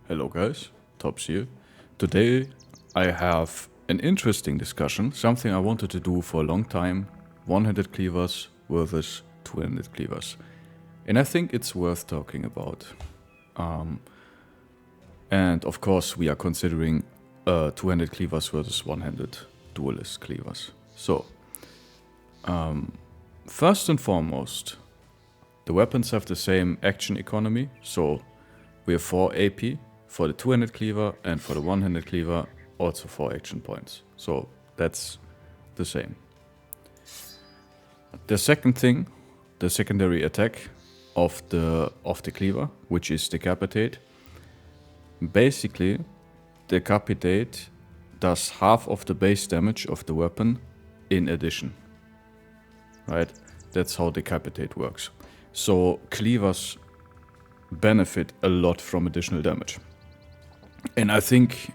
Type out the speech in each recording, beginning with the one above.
Hello guys, Tops here. Today I have an interesting discussion, something I wanted to do for a long time, one-handed cleavers versus two-handed cleavers. And I think it's worth talking about. And of course we are considering two-handed cleavers versus one-handed duelist cleavers. So, first and foremost, the weapons have the same action economy, so we have 4 AP for the two-handed cleaver, and for the one-handed cleaver also 4 action points. So that's the same. The second thing, the secondary attack of the cleaver, which is decapitate. Basically, decapitate does half of the base damage of the weapon in addition. Right? That's how decapitate works. So cleavers benefit a lot from additional damage. And I think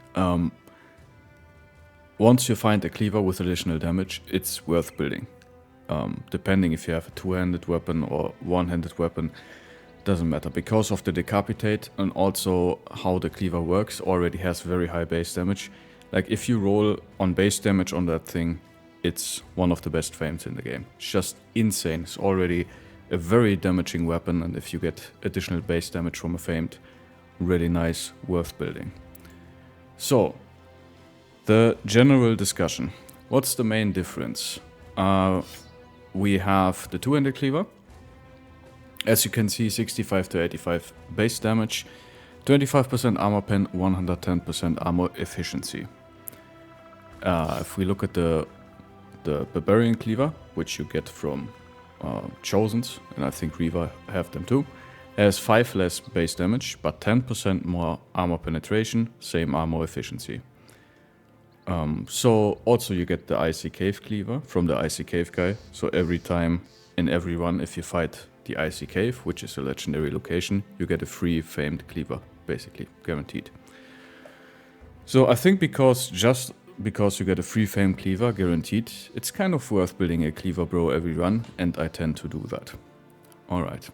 once you find a cleaver with additional damage, it's worth building. Depending if you have a two-handed weapon or one-handed weapon, doesn't matter. Because of the decapitate and also how the cleaver works, already has very high base damage. Like if you roll on base damage on that thing, it's one of the best fames in the game. It's just insane. It's already a very damaging weapon, and if you get additional base damage from a famed, really nice, worth building. So, the general discussion. What's the main difference? We have the two-handed cleaver. As you can see, 65 to 85 base damage, 25% armor pen, 110% armor efficiency. If we look at the barbarian cleaver, which you get from Chosens, and I think Reaver have them too, has 5 less base damage, but 10% more armor penetration, same armor efficiency. So also you get the Icy Cave cleaver from the Icy Cave guy. So every time in every run, if you fight the Icy Cave, which is a legendary location, you get a free famed cleaver, basically, guaranteed. So I think because you get a free fame cleaver guaranteed, it's kind of worth building a cleaver bro every run, and I tend to do that. Alright.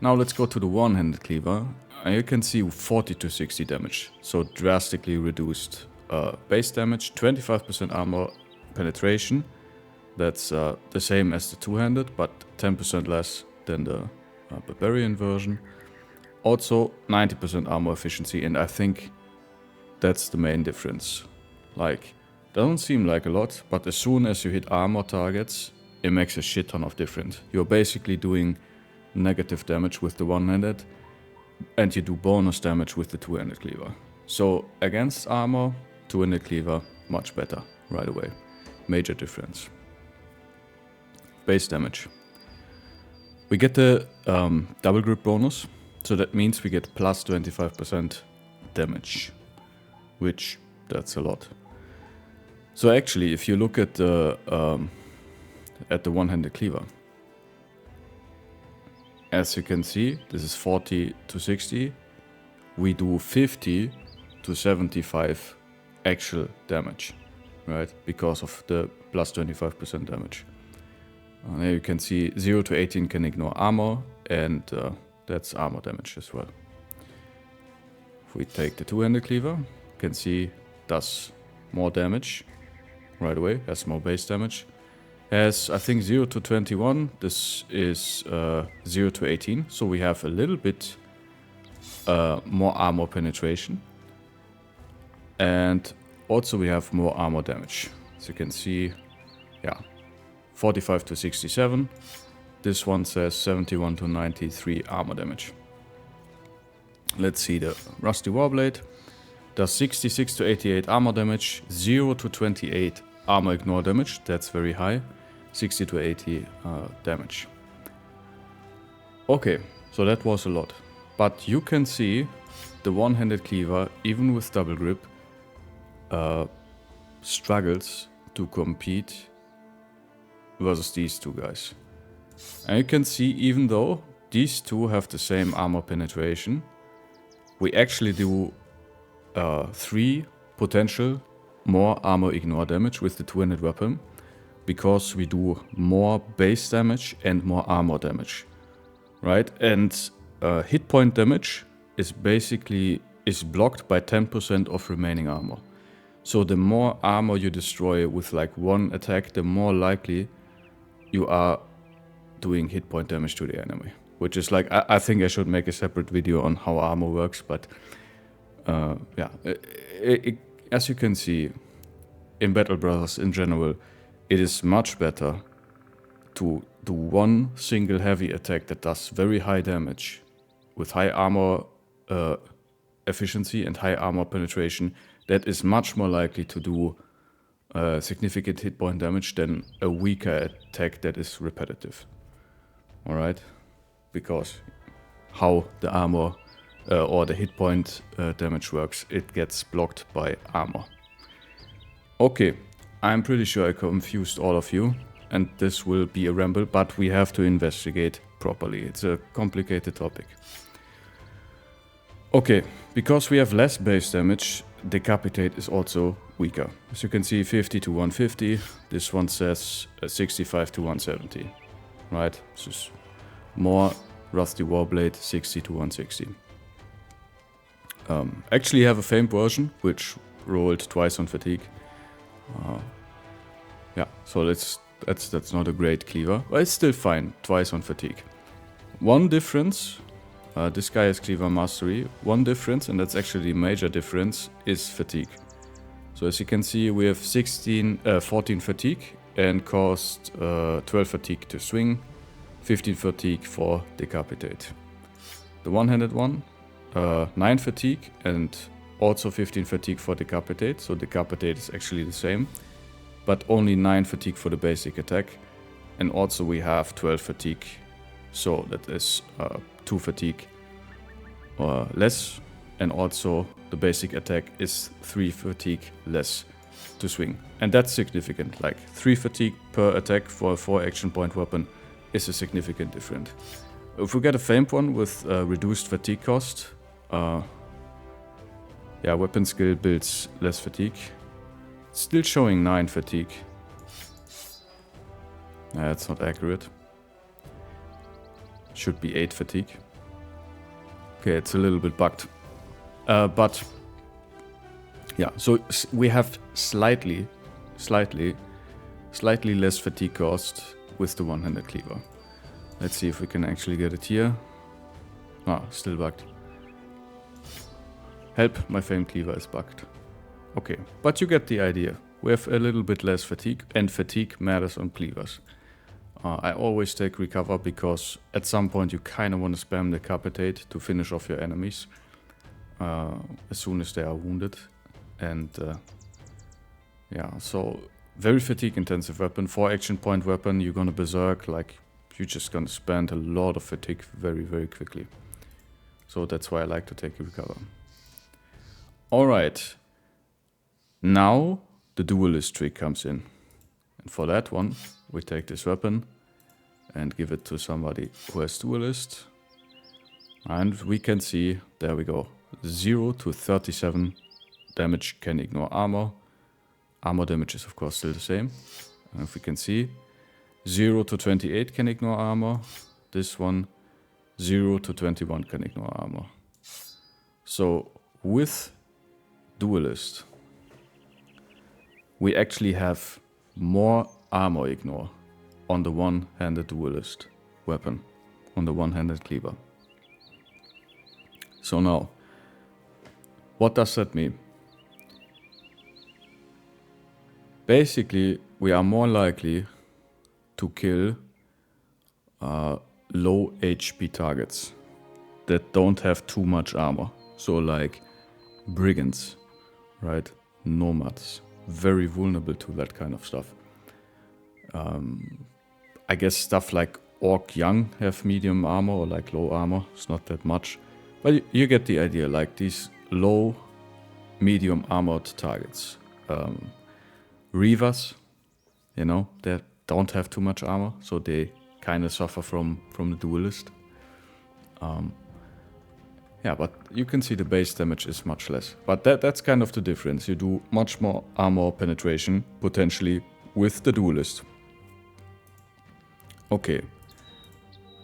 Now let's go to the one-handed cleaver. You can see 40 to 60 damage, so drastically reduced base damage, 25% armor penetration. That's the same as the two-handed, but 10% less than the barbarian version. Also 90% armor efficiency, and I think that's the main difference. Like, doesn't seem like a lot, but as soon as you hit armor targets, it makes a shit ton of difference. You're basically doing negative damage with the one-handed, and you do bonus damage with the two-handed cleaver. So against armor, two-handed cleaver, much better right away. Major difference. Base damage. We get the double grip bonus, so that means we get plus 25% damage, which that's a lot. So actually, if you look at the one-handed cleaver, as you can see, this is 40 to 60. We do 50 to 75 actual damage, right? Because of the plus 25% damage. There you can see 0 to 18 can ignore armor, and that's armor damage as well. If we take the two-handed cleaver, you can see does more damage right away, has more base damage. Has, I think, 0 to 21, this is 0 to 18, so we have a little bit more armor penetration. And also we have more armor damage. As you can see, yeah, 45 to 67. This one says 71 to 93 armor damage. Let's see the Rusty Warblade. Does 66 to 88 armor damage, 0 to 28 armor ignore damage, that's very high, 60 to 80 damage. Okay, so that was a lot. But you can see the one-handed cleaver, even with double grip, struggles to compete versus these two guys. And you can see, even though these two have the same armor penetration, we actually do 3 potential more armor ignore damage with the two-handed weapon, because we do more base damage and more armor damage, right? And hit point damage is basically is blocked by 10% of remaining armor. So the more armor you destroy with like one attack, the more likely you are doing hit point damage to the enemy. Which is like, I think I should make a separate video on how armor works, but yeah. As you can see, in Battle Brothers in general, it is much better to do one single heavy attack that does very high damage with high armor efficiency and high armor penetration. That is much more likely to do significant hit point damage than a weaker attack that is repetitive. Alright? Because how the armor or the hit point damage works, it gets blocked by armor. Okay, I'm pretty sure I confused all of you, and this will be a ramble, but we have to investigate properly. It's a complicated topic. Okay, because we have less base damage, Decapitate is also weaker. As you can see, 50 to 150. This one says 65 to 170. Right? This is more Rusty Warblade, 60 to 160. Actually have a famed version, which rolled twice on fatigue. Yeah, so that's not a great cleaver, but it's still fine, twice on fatigue. One difference, this guy has cleaver mastery. One difference, and that's actually a major difference, is fatigue. So as you can see, we have 14 fatigue and cost 12 fatigue to swing, 15 fatigue for Decapitate. The one-handed one, 9 fatigue and also 15 fatigue for Decapitate, so Decapitate is actually the same, but only 9 fatigue for the basic attack, and also we have 12 fatigue, so that is 2 fatigue less, and also the basic attack is 3 fatigue less to swing, and that's significant. Like 3 fatigue per attack for a 4 action point weapon is a significant difference. If we get a famed one with reduced fatigue cost, yeah, weapon skill builds less fatigue. Still showing 9 fatigue. That's not accurate. Should be 8 fatigue. Okay, it's a little bit bugged. But yeah, so we have slightly less fatigue cost with the one-handed cleaver. Let's see if we can actually get it here. Ah, still bugged. Help, my famed cleaver is bugged. Okay, but you get the idea. We have a little bit less fatigue, and fatigue matters on cleavers. I always take recover because at some point you kind of want to spam Decapitate to finish off your enemies as soon as they are wounded. And yeah, so very fatigue intensive weapon. 4 action point weapon, you're gonna berserk, like you're just gonna spend a lot of fatigue very quickly. So that's why I like to take a recover. Alright, now the duelist trick comes in. And for that one, we take this weapon and give it to somebody who has duelist. And we can see, there we go, 0 to 37 damage can ignore armor. Armor damage is of course still the same. And if we can see, 0 to 28 can ignore armor. This one, 0 to 21 can ignore armor. So with duelist, we actually have more armor ignore on the one-handed duelist weapon, on the one-handed cleaver. So now, what does that mean? Basically, we are more likely to kill low HP targets that don't have too much armor. So like brigands, right? Nomads, very vulnerable to that kind of stuff. I guess stuff like Orc Young have medium armor or like low armor. It's not that much, but you get the idea. Like these low, medium armored targets. Reavers, you know, they don't have too much armor, so they kind of suffer from the duelist. Yeah, but you can see the base damage is much less. But that's kind of the difference. You do much more armor penetration, potentially, with the duelist. Okay,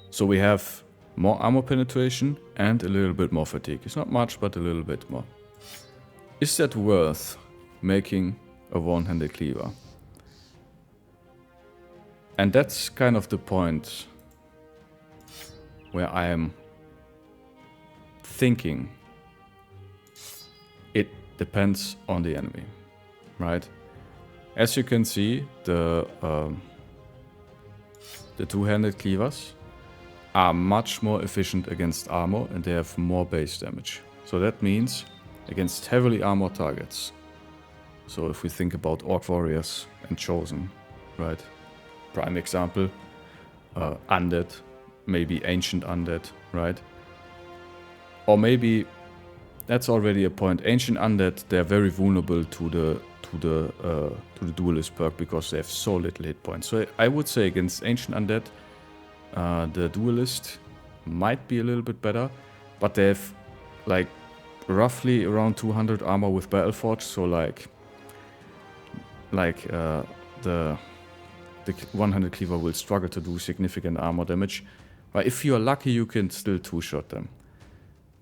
so we have more armor penetration, and a little bit more fatigue. It's not much, but a little bit more. Is that worth making a one-handed cleaver? And that's kind of the point where I am thinking it depends on the enemy, right? As you can see, the two-handed cleavers are much more efficient against armor and they have more base damage. So that means against heavily armored targets. So if we think about Orc Warriors and Chosen, right? Prime example, Undead, maybe Ancient Undead, right? Or maybe, that's already a point, Ancient Undead, they're very vulnerable to the duelist perk because they have so little hit points. So I would say against Ancient Undead, the duelist might be a little bit better, but they have like roughly around 200 armor with Battleforge, so the one-handed cleaver will struggle to do significant armor damage. But if you're lucky, you can still two-shot them.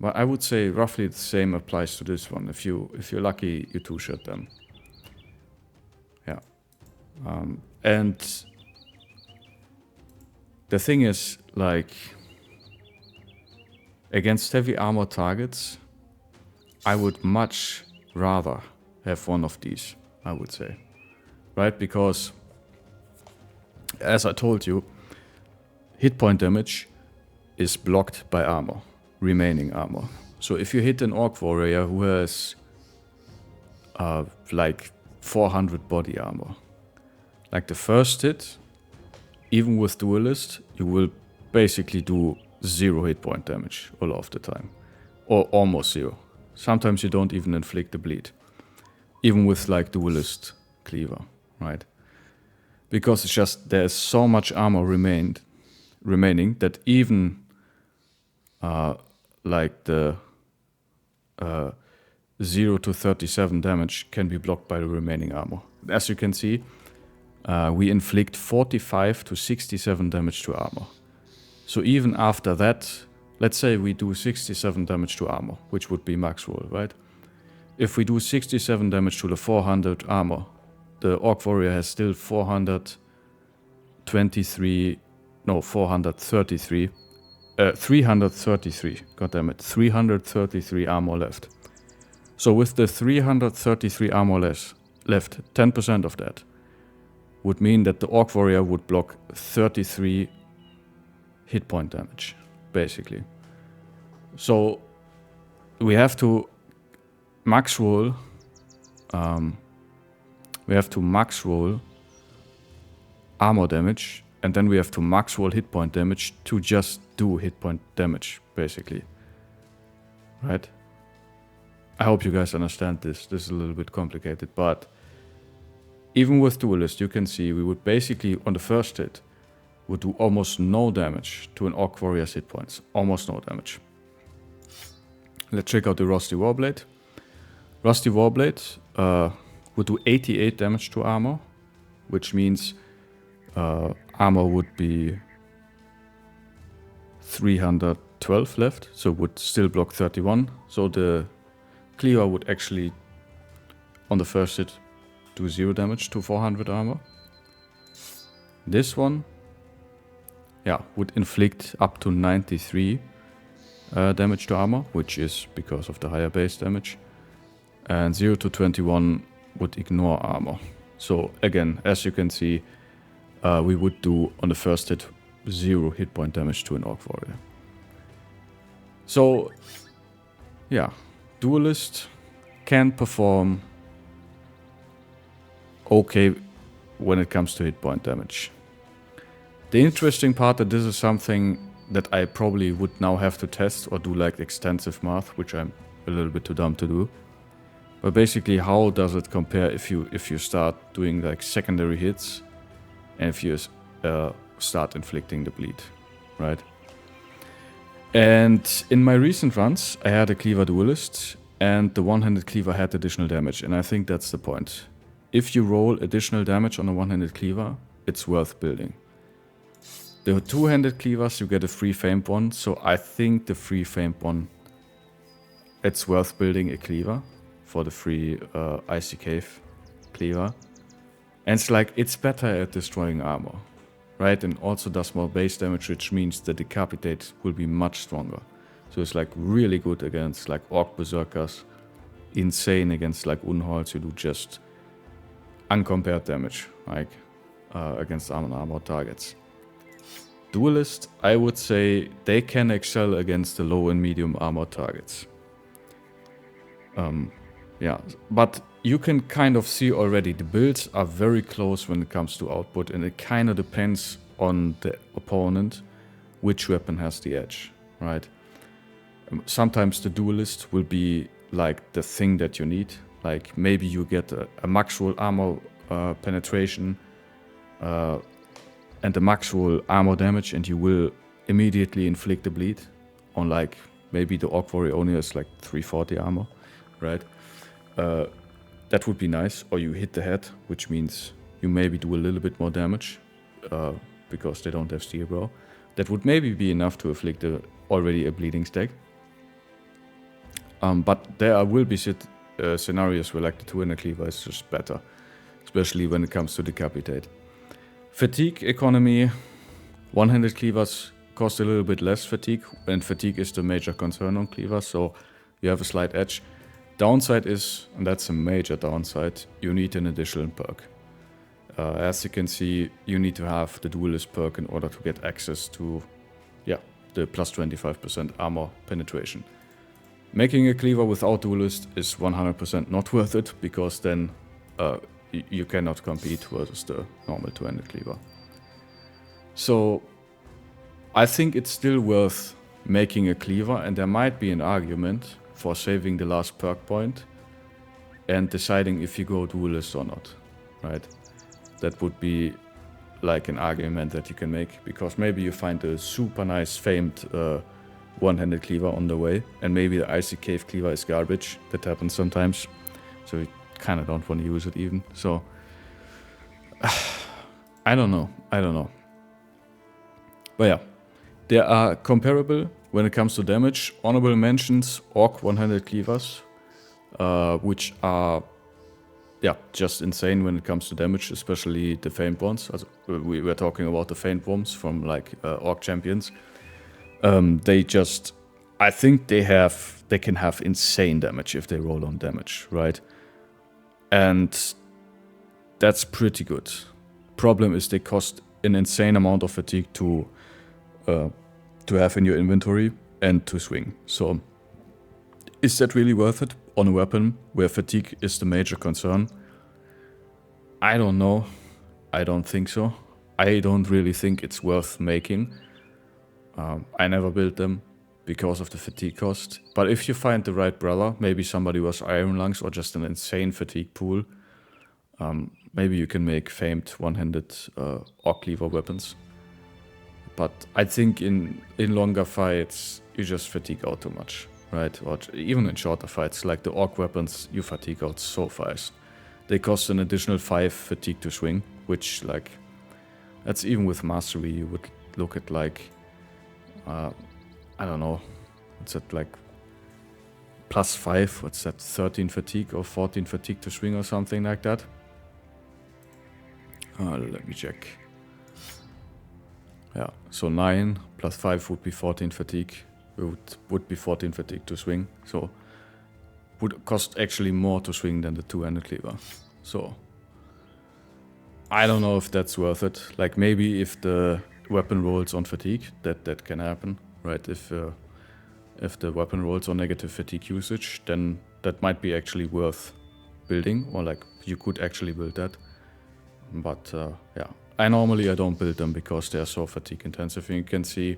But I would say roughly the same applies to this one. If you're lucky, you two-shot them. Yeah. And the thing is, like, against heavy armor targets, I would much rather have one of these, I would say. Right? Because, as I told you, hit point damage is blocked by armor, remaining armor. So if you hit an Orc Warrior who has like 400 body armor, like the first hit, even with duelist, you will basically do 0 hit point damage all of the time, or almost 0. Sometimes you don't even inflict the bleed, even with like duelist cleaver, right? Because it's just there's so much armor remaining that even like the 0 to 37 damage can be blocked by the remaining armor. As you can see, we inflict 45 to 67 damage to armor. So even after that, let's say we do 67 damage to armor, which would be max roll, right? If we do 67 damage to the 400 armor, the Orc Warrior has still 333, goddammit, 333 armor left. So with the 333 armor left, 10% of that would mean that the Orc Warrior would block 33 hit point damage, basically. So we have to max roll. Armor damage, and then we have to max roll hit point damage to just do hit point damage, basically. Right? I hope you guys understand this. This is a little bit complicated, but even with duelist, you can see we would basically, on the first hit, would do almost no damage to an Orc Warrior's hit points. Almost no damage. Let's check out the Rusty Warblade. Rusty Warblade would do 88 damage to armor, which means armor would be 312 left, so would still block 31. So the Cleaver would actually, on the first hit, do 0 damage to 400 armor. This one, yeah, would inflict up to 93 damage to armor, which is because of the higher base damage. And 0 to 21 would ignore armor. So again, as you can see, we would do on the first hit 0 hit point damage to an Orc Warrior. So yeah, duelist can perform okay when it comes to hit point damage. The interesting part that this is something that I probably would now have to test or do like extensive math, which I'm a little bit too dumb to do. But basically, how does it compare if you start doing like secondary hits and if you start inflicting the bleed, right? And in my recent runs, I had a Cleaver duelist and the one-handed Cleaver had additional damage, and I think that's the point. If you roll additional damage on a one-handed Cleaver, it's worth building. The two-handed cleavers, you get a free famed one, so I think the free famed one, it's worth building a cleaver for the free Icy Cave cleaver. And it's like, it's better at destroying armor, right? And also does more base damage, which means the Decapitate will be much stronger. So it's like really good against like Orc Berserkers, insane against like Unholds who do just uncompared damage, like against armor targets. Duelist, I would say they can excel against the low and medium armor targets. Yeah, but you can kind of see already the builds are very close when it comes to output, and it kind of depends on the opponent which weapon has the edge, right? Sometimes the duelist will be like the thing that you need. Like maybe you get a maximum armor penetration and the maximum armor damage, and you will immediately inflict a bleed on like maybe the Orc Warrior only has like 340 armor, right? That would be nice. Or you hit the head, which means you maybe do a little bit more damage because they don't have steel bro. That would maybe be enough to afflict already a bleeding stack. But there will be scenarios where like the two-handed cleaver is just better, especially when it comes to Decapitate. Fatigue economy, one-handed cleavers cost a little bit less fatigue, and fatigue is the major concern on cleavers, so you have a slight edge. Downside is, and that's a major downside, you need an additional perk. As you can see, you need to have the duelist perk in order to get access to, yeah, the plus 25% armor penetration. Making a cleaver without duelist is 100% not worth it, because then you cannot compete versus the normal two-handed cleaver. So I think it's still worth making a cleaver, and there might be an argument for saving the last perk point and deciding if you go duelist or not, right? That would be like an argument that you can make, because maybe you find a super nice famed one-handed cleaver on the way, and maybe the Icy Cave cleaver is garbage. That happens sometimes, so you kind of don't want to use it even. So I don't know. But yeah, they are comparable when it comes to damage. Honorable mentions, Orc one-handed cleavers, which are just insane when it comes to damage, especially the famed ones. Also, we were talking about the famed ones from like Orc champions. I think they can have insane damage if they roll on damage, right? And that's pretty good. Problem is they cost an insane amount of fatigue to have in your inventory and to swing. So is that really worth it on a weapon where fatigue is the major concern? I don't know. I don't think so. I don't really think it's worth making. I never built them because of the fatigue cost. But if you find the right brother, maybe somebody who has Iron Lungs or just an insane fatigue pool, maybe you can make famed one-handed Orc cleaver weapons. But I think in longer fights, you just fatigue out too much, right? Or even in shorter fights, like the Orc weapons, you fatigue out so fast. They cost an additional 5 fatigue to swing, which like, that's even with mastery, you would look at like, I don't know, what's that like, plus 5, what's that, 13 fatigue or 14 fatigue to swing or something like that? Let me check. Yeah, so 9 plus 5 would be 14 fatigue. It would be 14 fatigue to swing. So would cost actually more to swing than the two-handed cleaver. So I don't know if that's worth it. Like maybe if the weapon rolls on fatigue, that can happen, right? If the weapon rolls on negative fatigue usage, then that might be actually worth building, or like you could actually build that. But yeah, I don't build them because they are so fatigue intensive. And you can see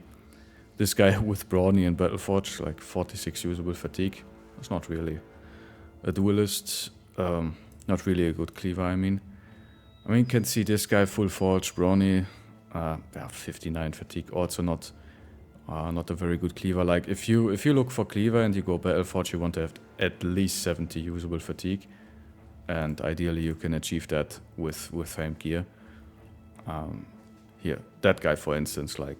this guy with Brawny and Battleforge, like 46 usable fatigue. It's not really a duelist, not really a good cleaver, I mean. You can see this guy full forge, Brawny, 59 fatigue, also not a very good cleaver. Like if you look for cleaver and you go Battleforge, you want to have at least 70 usable fatigue. And ideally you can achieve that with famed gear. here, that guy, for instance, like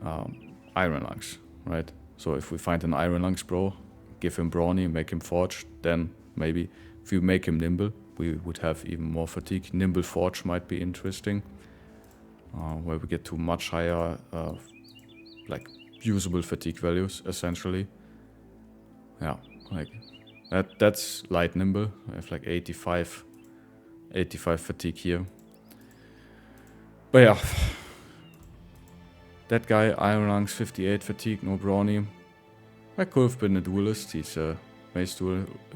Iron Lungs, right? So if we find an Iron Lungs bro, give him Brawny, make him Forge, then maybe if you make him Nimble, we would have even more fatigue. Nimble Forge might be interesting, where we get to much higher, like, usable fatigue values, essentially. Yeah, like, that's light Nimble. I have like 85 fatigue here. But yeah, that guy, Iron Lungs, 58 fatigue, no Brawny. I could have been a duelist. He's a mace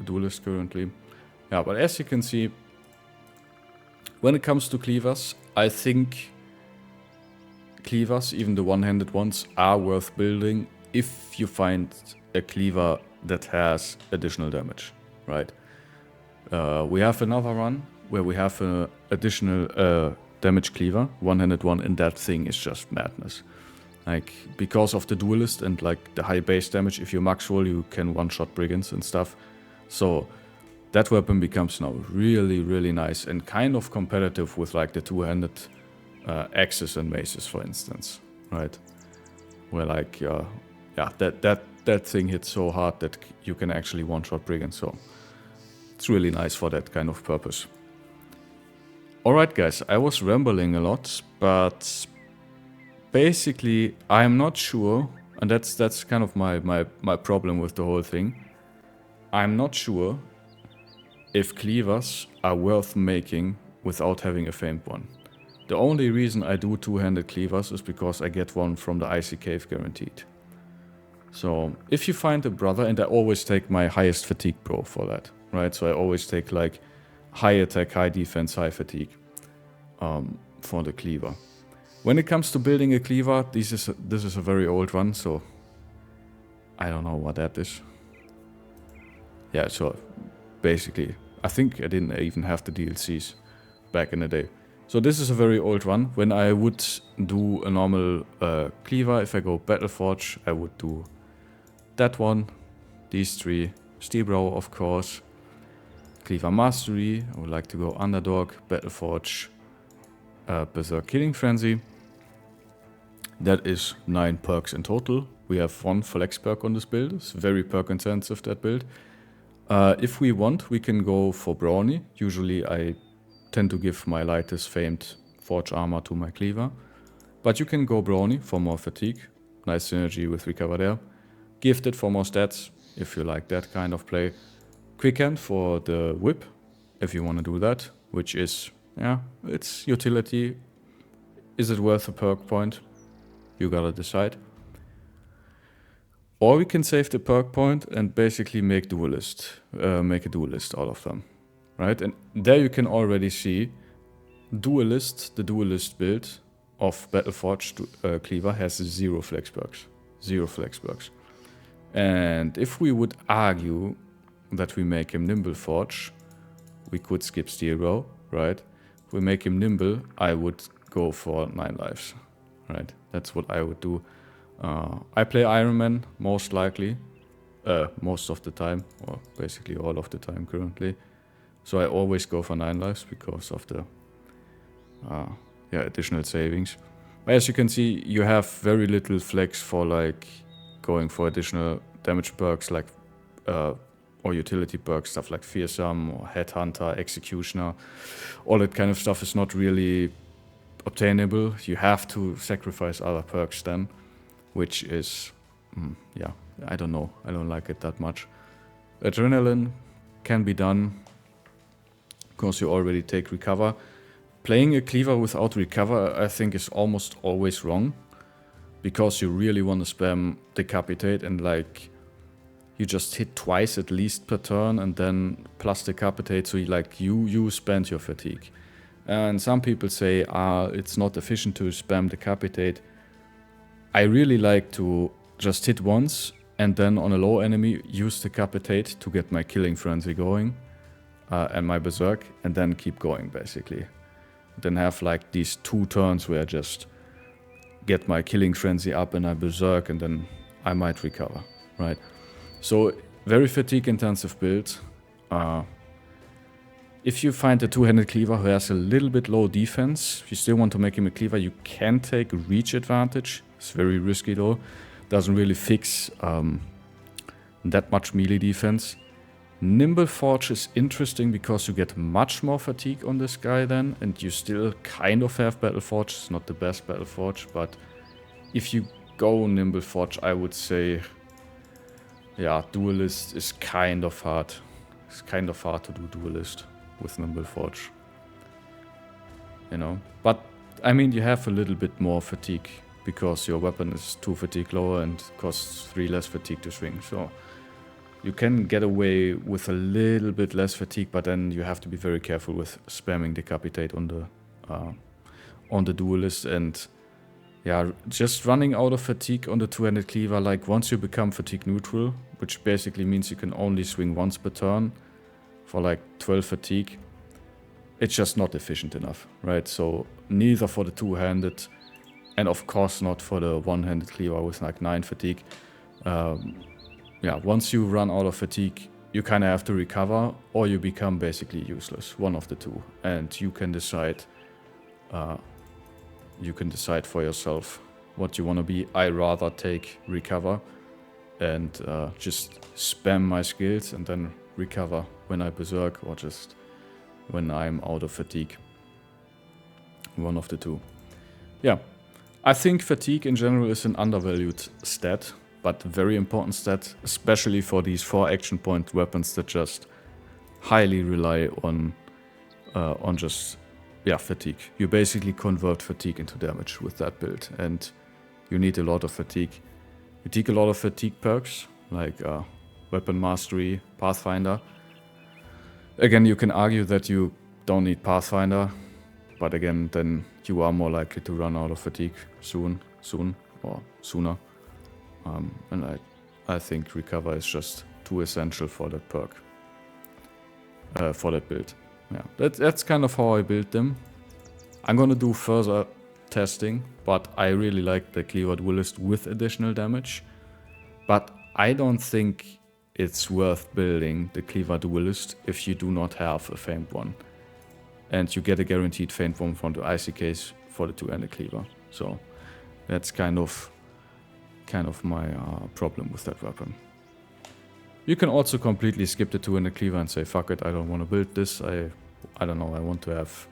duelist currently. Yeah, but as you can see, when it comes to cleavers, I think cleavers, even the one-handed ones, are worth building if you find a cleaver that has additional damage, right? We have another run where we have an additional damage cleaver, one-handed one, and that thing is just madness. Like, because of the duelist and like the high base damage, if you max roll, you can one-shot brigands and stuff. So that weapon becomes now really, really nice and kind of competitive with like the two-handed axes and maces, for instance, right? Where like, yeah, that thing hits so hard that you can actually one-shot brigands. So it's really nice for that kind of purpose. Alright guys, I was rambling a lot, but basically I'm not sure, and that's kind of my problem with the whole thing. I'm not sure if cleavers are worth making without having a famed one. The only reason I do two-handed cleavers is because I get one from the Icy Cave guaranteed. So if you find a brother, and I always take my highest fatigue bro for that, right? So I always take like high attack, high defense, high fatigue for the cleaver. When it comes to building a cleaver, this is a very old one, so I don't know what that is. Yeah, so basically, I think I didn't even have the DLCs back in the day. So this is a very old one. When I would do a normal cleaver, if I go Battleforge, I would do that one, these three, Steelbrow of course, Cleaver Mastery, I would like to go Underdog, Battleforge, Berserk Killing Frenzy. That is 9 perks in total. We have 1 flex perk on this build. It's very perk intensive, that build. If we want, we can go for Brawny. Usually I tend to give my lightest famed Forge armor to my cleaver. But you can go Brawny for more fatigue. Nice synergy with Recover there. Gifted for more stats, if you like that kind of play. Quick Hand for the whip, if you want to do that. Which is, yeah, it's utility. Is it worth a perk point? You gotta decide. Or we can save the perk point and basically make a duelist out of them, right? And there you can already see duelist, the duelist build of Battleforge Cleaver has 0 flex perks. 0 flex perks. And if we would argue that we make him Nimble Forge, we could skip Steelbrow, right? If we make him Nimble, I would go for 9 lives, right? That's what I would do. I play Iron Man most likely, most of the time, or basically all of the time currently. So I always go for 9 lives because of the additional savings. But as you can see, you have very little flex for like going for additional damage perks like or utility perks, stuff like Fearsome or Headhunter, Executioner. All that kind of stuff is not really obtainable. You have to sacrifice other perks then, which is, yeah, I don't know. I don't like it that much. Adrenaline can be done because you already take Recover. Playing a cleaver without Recover, I think, is almost always wrong, because you really want to spam Decapitate and like you just hit twice at least per turn and then plus Decapitate, so you spend your fatigue. And some people say, it's not efficient to spam Decapitate. I really like to just hit once and then on a low enemy use Decapitate to get my Killing Frenzy going and my Berserk, and then keep going basically. Then have like these 2 turns where I just get my Killing Frenzy up and I Berserk, and then I might recover, right? So very fatigue intensive build. If you find a two-handed cleaver who has a little bit low defense, if you still want to make him a cleaver, you can take reach advantage. It's very risky though. Doesn't really fix that much melee defense. Nimble Forge is interesting because you get much more fatigue on this guy then, and you still kind of have Battle Forge. It's not the best Battle Forge, but if you go Nimble Forge, I would say, yeah, Duelist is kind of hard. It's kind of hard to do Duelist with Nimble Forge, you know. But I mean, you have a little bit more fatigue because your weapon is 2 fatigue lower and costs 3 less fatigue to swing, so you can get away with a little bit less fatigue, but then you have to be very careful with spamming Decapitate on the Duelist. And yeah, just running out of fatigue on the two-handed cleaver, like once you become fatigue neutral, which basically means you can only swing once per turn for like 12 fatigue, it's just not efficient enough, right? So neither for the two-handed and of course not for the one-handed cleaver with like 9 fatigue. Yeah, once you run out of fatigue, you kind of have to recover or you become basically useless, one of the two. And you can decide for yourself what you want to be. I rather take recover and just spam my skills and then recover when I berserk or just when I'm out of fatigue. One of the two. Yeah, I think fatigue in general is an undervalued stat, but very important stat, especially for these 4 action point weapons that just highly rely on just, yeah, fatigue. You basically convert fatigue into damage with that build, and you need a lot of fatigue. You take a lot of fatigue perks, like Weapon Mastery, Pathfinder. Again, you can argue that you don't need Pathfinder, but again, then you are more likely to run out of fatigue soon or sooner. And I think Recover is just too essential for that perk, for that build. Yeah, that's kind of how I build them. I'm gonna do further testing, but I really like the Cleaver Duelist with additional damage. But I don't think it's worth building the Cleaver Duelist if you do not have a famed one. And you get a guaranteed famed one from the Icy Case for the two-handed cleaver. So that's kind of my problem with that weapon. You can also completely skip the two-handed cleaver and say, fuck it, I don't want to build this. I don't know, I want to have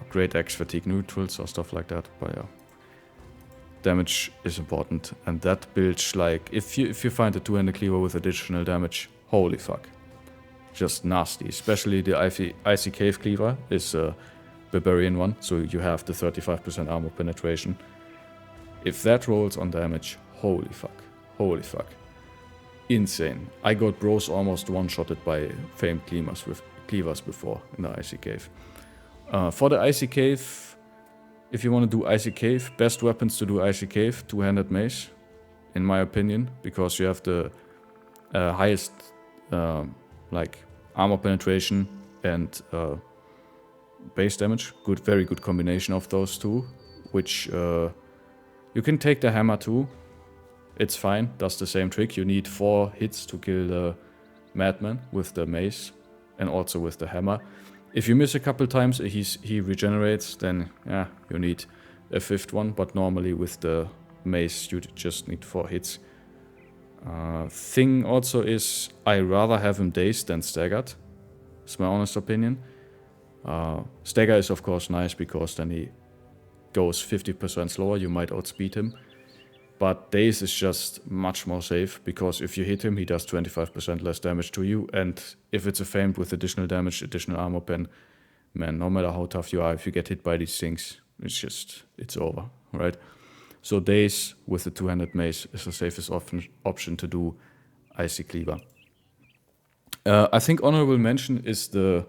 Great Axe fatigue neutrals or stuff like that. But yeah, damage is important. And that build, like, if you find a two-handed cleaver with additional damage, holy fuck. Just nasty. Especially the Icy Cave Cleaver is a barbarian one, so you have the 35% armor penetration. If that rolls on damage, holy fuck. Holy fuck. Insane. I got bros almost one-shotted by famed cleavers before in the Icy Cave. For the Icy Cave, if you want to do Icy Cave, best weapons to do Icy Cave, two-handed mace, in my opinion, because you have the highest like armor penetration and base damage. Very good combination of those two, which you can take the hammer too. It's fine, does the same trick. You need 4 hits to kill the madman with the mace and also with the hammer. If you miss a couple times, he regenerates, then yeah, you need a 5th one, but normally with the mace you just need 4 hits. Thing also is, I rather have him dazed than staggered. It's my honest opinion. Stagger is of course nice because then he goes 50% slower, you might outspeed him. But daze is just much more safe because if you hit him, he does 25% less damage to you. And if it's a famed with additional damage, additional armor pen, man, no matter how tough you are, if you get hit by these things, it's over, right? So daze with the two-handed mace is the safest option to do Icy Cleaver. I think honorable mention is the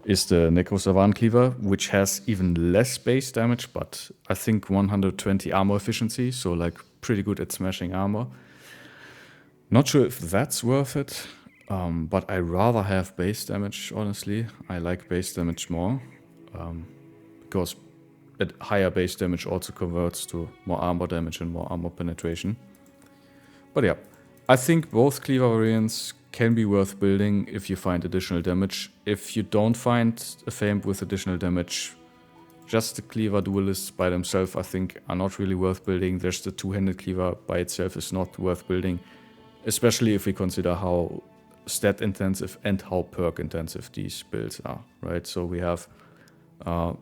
Necrosavan Cleaver, which has even less base damage, but I think 120 armor efficiency, so like pretty good at smashing armor. Not sure if that's worth it, but I rather have base damage, honestly. I like base damage more, because higher base damage also converts to more armor damage and more armor penetration. But yeah, I think both Cleaver variants can be worth building if you find additional damage. If you don't find a famed with additional damage, just the Cleaver duelists by themselves, I think, are not really worth building. There's the two-handed Cleaver by itself is not worth building, especially if we consider how stat intensive and how perk intensive these builds are, right? So we have,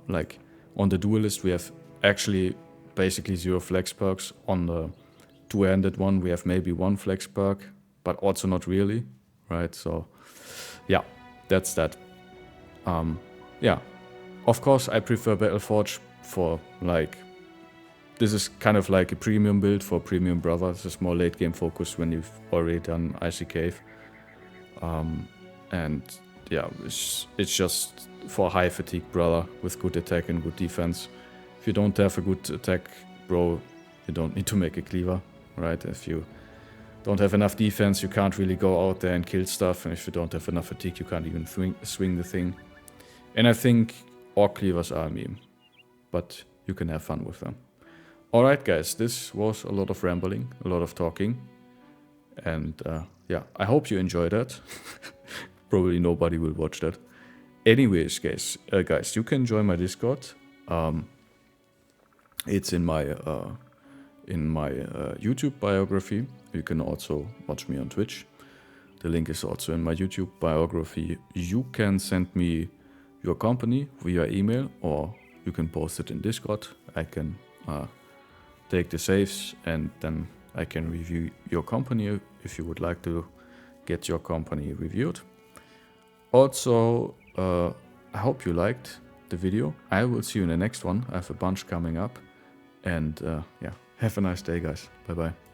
like, on the duelist, we have actually basically 0 flex perks. On the two-handed one, we have maybe 1 flex perk, but also not really, right? So, yeah, that's that. Yeah. Of course, I prefer Battleforge for, like, this is kind of like a premium build for premium brothers. It's more late game focused when you've already done Icy Cave. And yeah, it's just for high fatigue brother with good attack and good defense. If you don't have a good attack, bro, you don't need to make a Cleaver, right? If you don't have enough defense, you can't really go out there and kill stuff. And if you don't have enough fatigue, you can't even swing the thing. And I think Orc Cleavers are a meme, but you can have fun with them. Alright guys, this was a lot of rambling, a lot of talking. And yeah, I hope you enjoyed that. Probably nobody will watch that. Anyways, guys, you can join my Discord. It's in my YouTube biography. You can also watch me on Twitch. The link is also in my YouTube biography. You can send me your company via email, or you can post it in Discord. I can take the saves and then I can review your company if you would like to get your company reviewed. Also, I hope you liked the video. I will see you in the next one. I have a bunch coming up. And yeah, have a nice day, guys. Bye bye.